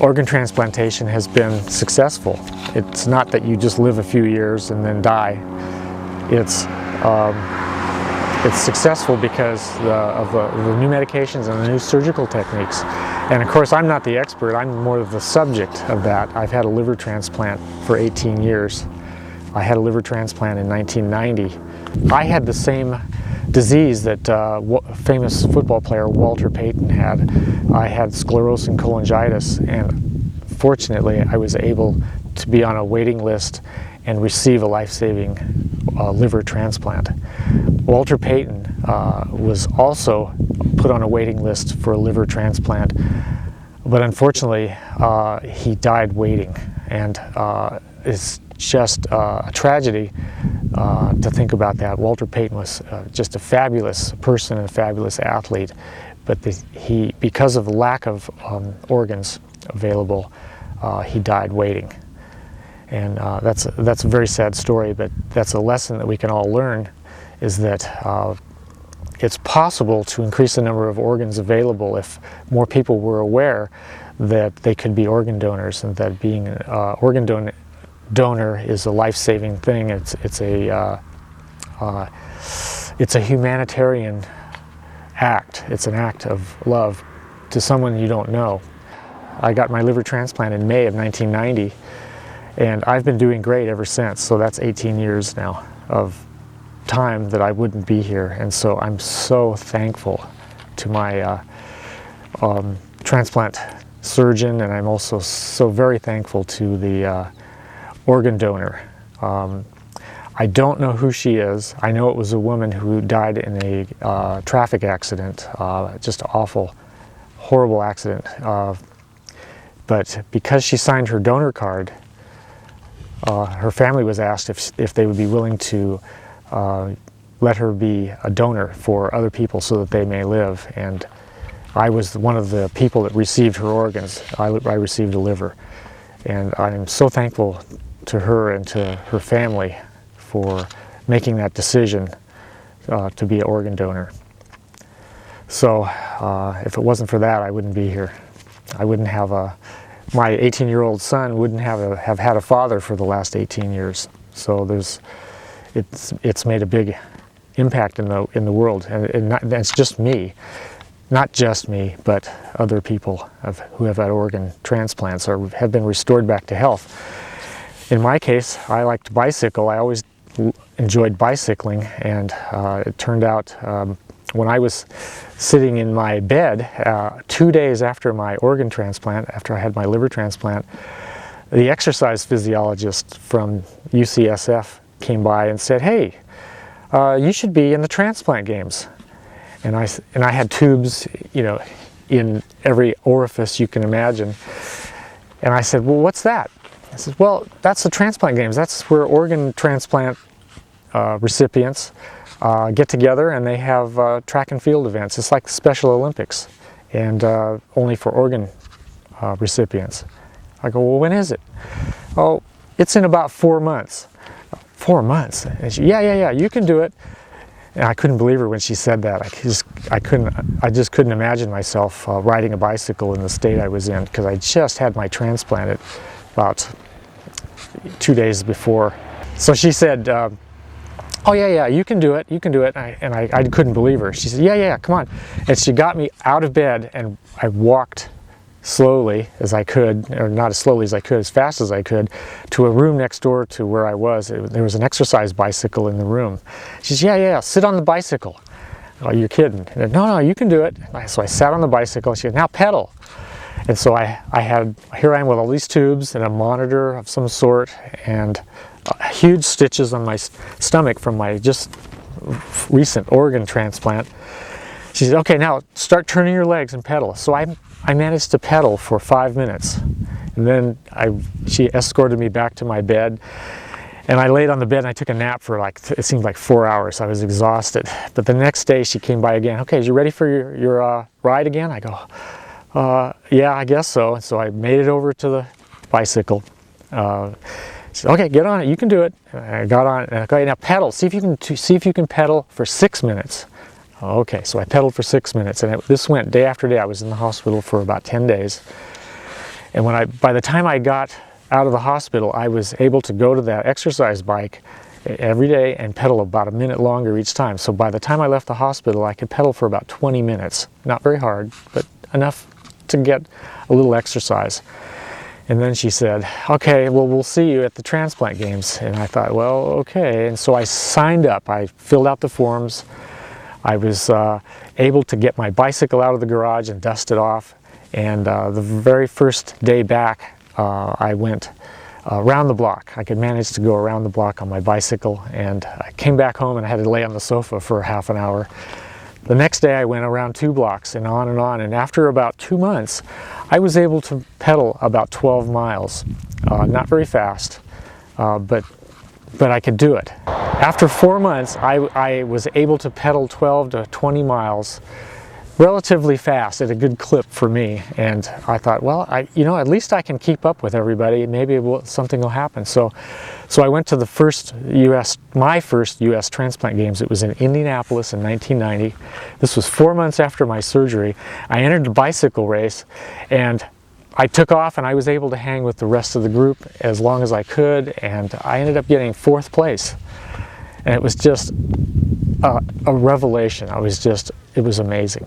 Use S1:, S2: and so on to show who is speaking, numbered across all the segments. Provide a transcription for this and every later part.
S1: organ transplantation has been successful. It's not that you just live a few years and then die. It's successful because of the new medications and the new surgical techniques. And of course, I'm not the expert, I'm more of the subject of that. I've had a liver transplant for 18 years. I had a liver transplant in 1990. I had the same disease that famous football player Walter Payton had. I had sclerosing cholangitis, and fortunately I was able to be on a waiting list and receive a life-saving liver transplant. Walter Payton was also put on a waiting list for a liver transplant, but unfortunately he died waiting, and it's just a tragedy to think about that. Walter Payton was just a fabulous person and a fabulous athlete, but because of the lack of organs available, he died waiting. And that's a very sad story, but that's a lesson that we can all learn, is that it's possible to increase the number of organs available if more people were aware that they could be organ donors, and that being an organ donor is a life-saving thing. It's a humanitarian act. It's an act of love to someone you don't know. I got my liver transplant in May of 1990, and I've been doing great ever since. So that's 18 years now of time that I wouldn't be here, and so I'm so thankful to my transplant surgeon, and I'm also so very thankful to the organ donor. I don't know who she is. I know it was a woman who died in a traffic accident, just an awful, horrible accident. But because she signed her donor card, her family was asked if they would be willing to let her be a donor for other people so that they may live. And I was one of the people that received her organs. I received a liver. And I'm so thankful to her and to her family for making that decision to be an organ donor. So if it wasn't for that, I wouldn't be here. I wouldn't have my 18-year-old son wouldn't have had a father for the last 18 years. So it's made a big impact in the world, and it's just me, not just me, but other people who have had organ transplants or have been restored back to health. In my case, I like to bicycle. I always enjoyed bicycling, and it turned out when I was sitting in my bed 2 days after my organ transplant, after I had my liver transplant, the exercise physiologist from UCSF came by and said, "Hey, you should be in the transplant games." And I had tubes, in every orifice you can imagine. And I said, "Well, what's that?" I said, "Well, that's the transplant games. That's where organ transplant recipients get together, and they have track and field events. It's like the Special Olympics, and only for organ recipients." I go, "Well, when is it?" "Oh, it's in about 4 months." 4 months? And she, yeah, you can do it. And I couldn't believe her when she said that. I just couldn't imagine myself riding a bicycle in the state I was in, because I just had my transplant about 2 days before. So she said, "Oh yeah, you can do it, you can do it." And I couldn't believe her. She said, yeah, come on. And she got me out of bed, and I walked slowly as I could, or not as slowly as I could, as fast as I could, to a room next door to where I was. There was an exercise bicycle in the room. She said, yeah, sit on the bicycle. "Oh, you're kidding." And no, you can do it. So I sat on the bicycle. She said, "Now pedal." And so here I am with all these tubes and a monitor of some sort, and huge stitches on my stomach from my just recent organ transplant. She said, "Okay, now start turning your legs and pedal." So I managed to pedal for 5 minutes, and then she escorted me back to my bed, and I laid on the bed and I took a nap for it seemed like 4 hours. I was exhausted. But the next day she came by again. "Okay, is you ready for your ride again?" I go, "Yeah, I guess so." And so I made it over to the bicycle. She said, "Okay, get on it. You can do it." And I got on it. And okay, now pedal. See if you can pedal for 6 minutes. Okay, so I pedaled for 6 minutes, and this went day after day. I was in the hospital for about 10 days. And by the time I got out of the hospital, I was able to go to that exercise bike every day and pedal about a minute longer each time. So by the time I left the hospital, I could pedal for about 20 minutes. Not very hard, but enough to get a little exercise. And then she said, okay, well, we'll see you at the transplant games. And I thought, well, okay. And so I signed up. I filled out the forms. I was able to get my bicycle out of the garage and dust it off. And the very first day back, I went around the block. I could manage to go around the block on my bicycle, and I came back home and I had to lay on the sofa for half an hour. The next day I went around 2 blocks and on, and after about 2 months I was able to pedal about 12 miles. Not very fast, but I could do it. After 4 months I was able to pedal 12 to 20 miles relatively fast at a good clip for me, and I thought, well, at least I can keep up with everybody, and maybe something will happen. So I went to my first U.S. transplant games. It was in Indianapolis in 1990. This was 4 months after my surgery. I entered the bicycle race, and I took off, and I was able to hang with the rest of the group as long as I could, and I ended up getting 4th place. And it was just a revelation. It was amazing.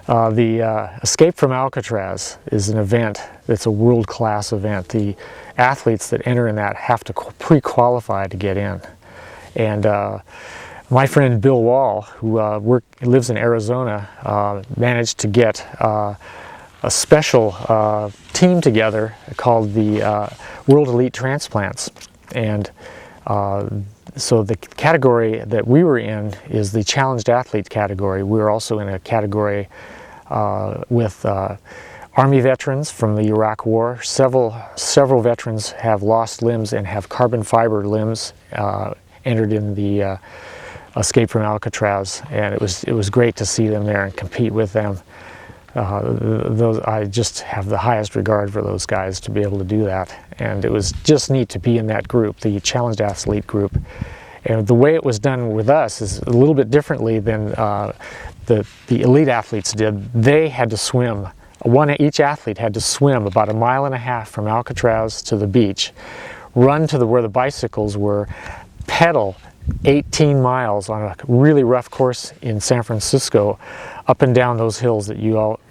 S1: The Escape from Alcatraz is an event that's a world-class event. The athletes that enter in that have to pre-qualify to get in. And my friend Bill Wall, who lives in Arizona, managed to get a special team together called the World Elite Transplants. And so the category that we were in is the challenged athlete category. We were also in a category with Army veterans from the Iraq War. Several veterans have lost limbs and have carbon fiber limbs entered in the Escape from Alcatraz, and it was great to see them there and compete with them. I just have the highest regard for those guys to be able to do that, and it was just neat to be in that group, the challenged athlete group. And the way it was done with us is a little bit differently than the elite athletes did. They had to swim. Each athlete had to swim about 1.5 miles from Alcatraz to the beach, run to where the bicycles were, pedal 18 miles on a really rough course in San Francisco, up and down those hills that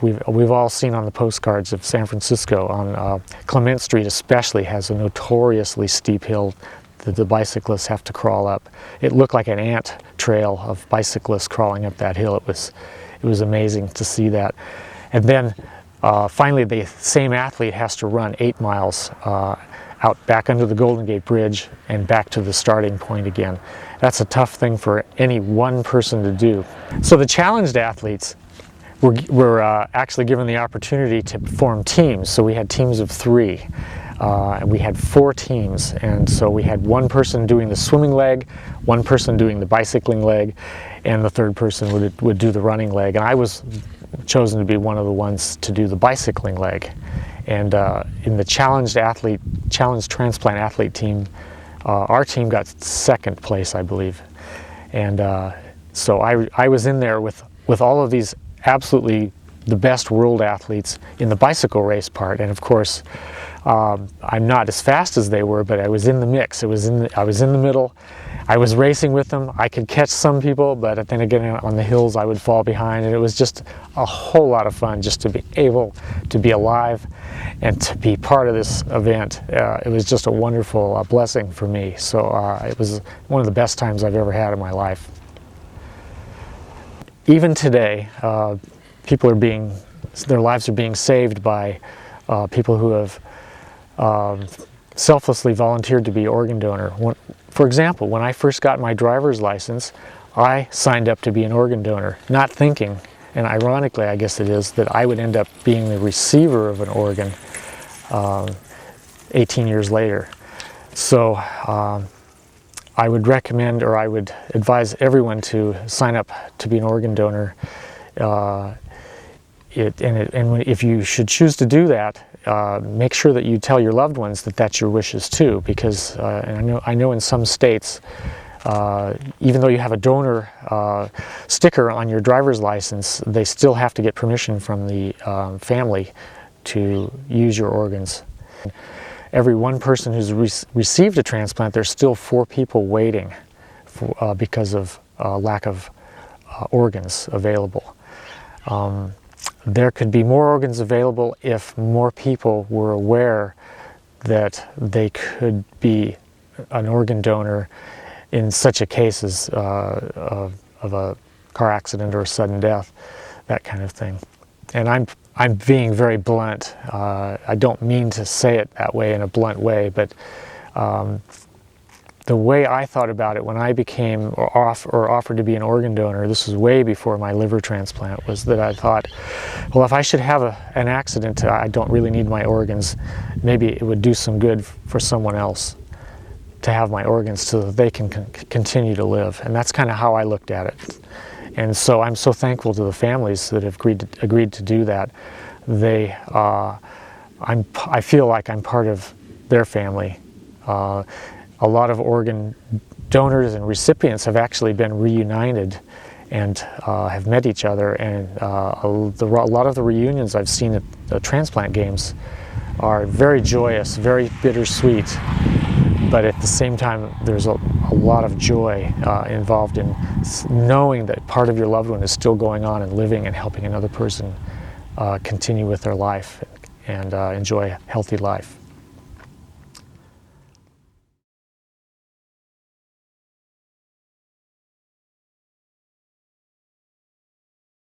S1: we've all seen on the postcards of San Francisco. On Clement Street especially has a notoriously steep hill that the bicyclists have to crawl up. It looked like an ant trail of bicyclists crawling up that hill. It was amazing to see that. And then finally the same athlete has to run 8 miles out back under the Golden Gate Bridge and back to the starting point again. That's a tough thing for any one person to do. So the challenged athletes were actually given the opportunity to form teams. So we had teams of 3. And we had 4 teams, and so we had one person doing the swimming leg, one person doing the bicycling leg, and the third person would do the running leg. And I was chosen to be one of the ones to do the bicycling leg. And in the challenged transplant athlete team, our team got 2nd place, I believe. And so I was in there with all of these absolutely the best world athletes in the bicycle race part. And of course, I'm not as fast as they were, but I was in the mix. I was in the middle. I was racing with them. I could catch some people, but then again on the hills I would fall behind, and it was just a whole lot of fun just to be able to be alive and to be part of this event. It was just a wonderful blessing for me. So it was one of the best times I've ever had in my life. Even today, their lives are being saved by people who have selflessly volunteered to be organ donor. For example, when I first got my driver's license, I signed up to be an organ donor, not thinking, and ironically I guess it is, that I would end up being the receiver of an organ 18 years later. So I would recommend, or I would advise everyone to sign up to be an organ donor. If you should choose to do that, make sure that you tell your loved ones that that's your wishes too, because and I know in some states, even though you have a donor sticker on your driver's license, they still have to get permission from the family to use your organs. Every one person who's received a transplant, there's still 4 people waiting because of lack of organs available. There could be more organs available if more people were aware that they could be an organ donor in such a case as of a car accident or a sudden death, that kind of thing. And I'm being very blunt. I don't mean to say it that way in a blunt way, but the way I thought about it when I became or offered to be an organ donor, this was way before my liver transplant, was that I thought, well, if I should have an accident, I don't really need my organs. Maybe it would do some good for someone else to have my organs so that they can continue to live. And that's kind of how I looked at it. And so I'm so thankful to the families that have agreed to do that. I feel like I'm part of their family. A lot of organ donors and recipients have actually been reunited and have met each other, and a lot of the reunions I've seen at the transplant games are very joyous, very bittersweet, but at the same time there's a lot of joy involved in knowing that part of your loved one is still going on and living and helping another person continue with their life and enjoy a healthy life.